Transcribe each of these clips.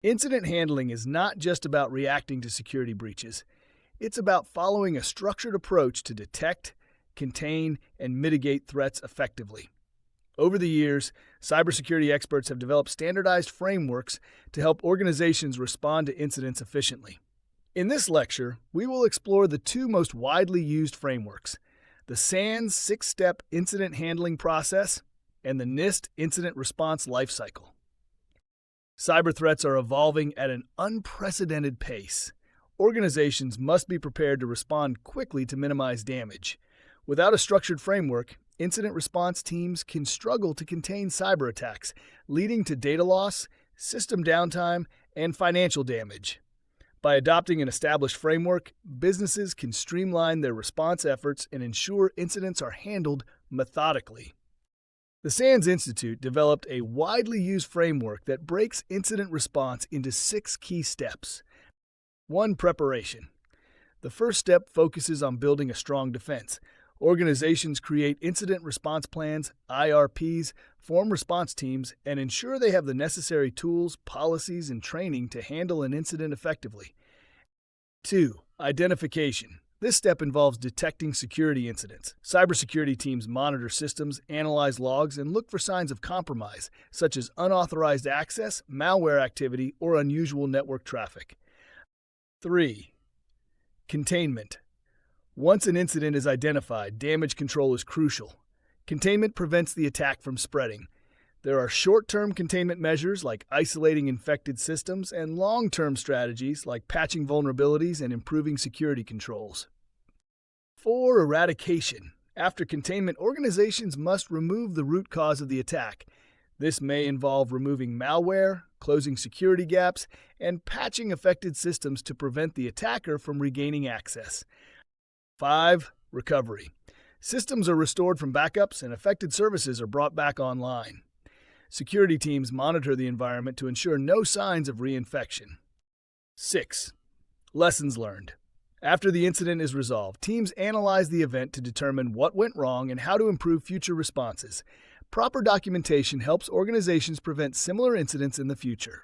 Incident handling is not just about reacting to security breaches. It's about following a structured approach to detect, contain, and mitigate threats effectively. Over the years, cybersecurity experts have developed standardized frameworks to help organizations respond to incidents efficiently. In this lecture, we will explore the two most widely used frameworks, the SANS six-step incident handling process and the NIST incident response lifecycle. Cyber threats are evolving at an unprecedented pace. Organizations must be prepared to respond quickly to minimize damage. Without a structured framework, incident response teams can struggle to contain cyber attacks, leading to data loss, system downtime, and financial damage. By adopting an established framework, businesses can streamline their response efforts and ensure incidents are handled methodically. The SANS Institute developed a widely used framework that breaks incident response into 6 key steps. 1. Preparation. The first step focuses on building a strong defense. Organizations create incident response plans, IRPs, form response teams, and ensure they have the necessary tools, policies, and training to handle an incident effectively. 2. Identification. This step involves detecting security incidents. Cybersecurity teams monitor systems, analyze logs, and look for signs of compromise, such as unauthorized access, malware activity, or unusual network traffic. 3. Containment. Once an incident is identified, damage control is crucial. Containment prevents the attack from spreading. There are short-term containment measures like isolating infected systems and long-term strategies like patching vulnerabilities and improving security controls. 4. Eradication. After containment, organizations must remove the root cause of the attack. This may involve removing malware, closing security gaps, and patching affected systems to prevent the attacker from regaining access. 5. Recovery. Systems are restored from backups and affected services are brought back online. Security teams monitor the environment to ensure no signs of reinfection. 6. Lessons learned. After the incident is resolved, teams analyze the event to determine what went wrong and how to improve future responses. Proper documentation helps organizations prevent similar incidents in the future.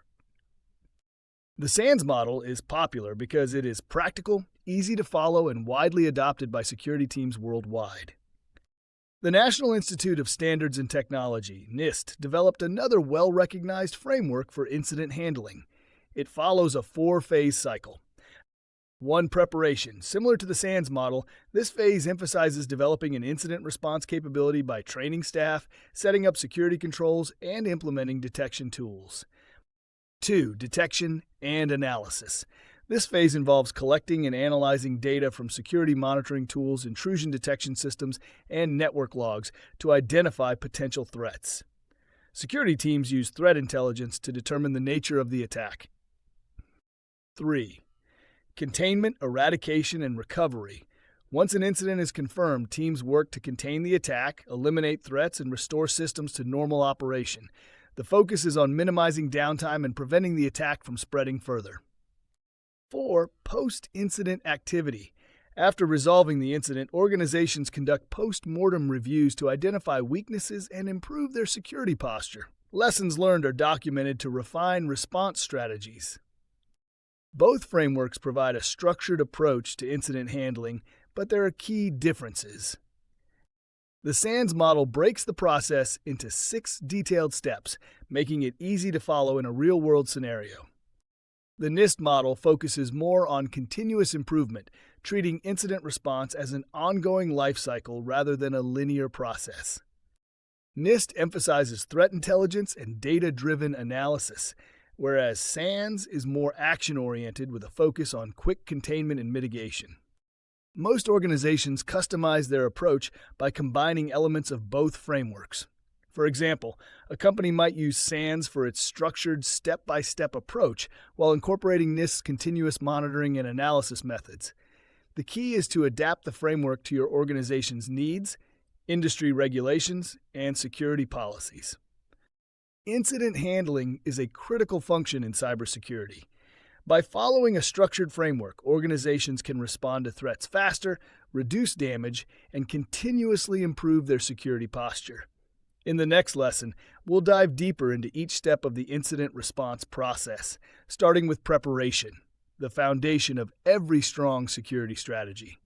The SANS model is popular because it is practical, easy to follow, and widely adopted by security teams worldwide. The National Institute of Standards and Technology, NIST, developed another well-recognized framework for incident handling. It follows a 4-phase cycle. 1. Preparation. Similar to the SANS model, this phase emphasizes developing an incident response capability by training staff, setting up security controls, and implementing detection tools. 2. Detection and analysis. This phase involves collecting and analyzing data from security monitoring tools, intrusion detection systems, and network logs to identify potential threats. Security teams use threat intelligence to determine the nature of the attack. 3. Containment, eradication, and recovery. Once an incident is confirmed, teams work to contain the attack, eliminate threats, and restore systems to normal operation. The focus is on minimizing downtime and preventing the attack from spreading further. 4. Post-incident activity. After resolving the incident, organizations conduct post-mortem reviews to identify weaknesses and improve their security posture. Lessons learned are documented to refine response strategies. Both frameworks provide a structured approach to incident handling, but there are key differences. The SANS model breaks the process into 6 detailed steps, making it easy to follow in a real-world scenario. The NIST model focuses more on continuous improvement, treating incident response as an ongoing life cycle rather than a linear process. NIST emphasizes threat intelligence and data-driven analysis, whereas SANS is more action-oriented with a focus on quick containment and mitigation. Most organizations customize their approach by combining elements of both frameworks. For example, a company might use SANS for its structured step-by-step approach while incorporating NIST's continuous monitoring and analysis methods. The key is to adapt the framework to your organization's needs, industry regulations, and security policies. Incident handling is a critical function in cybersecurity. By following a structured framework, organizations can respond to threats faster, reduce damage, and continuously improve their security posture. In the next lesson, we'll dive deeper into each step of the incident response process, starting with preparation, the foundation of every strong security strategy.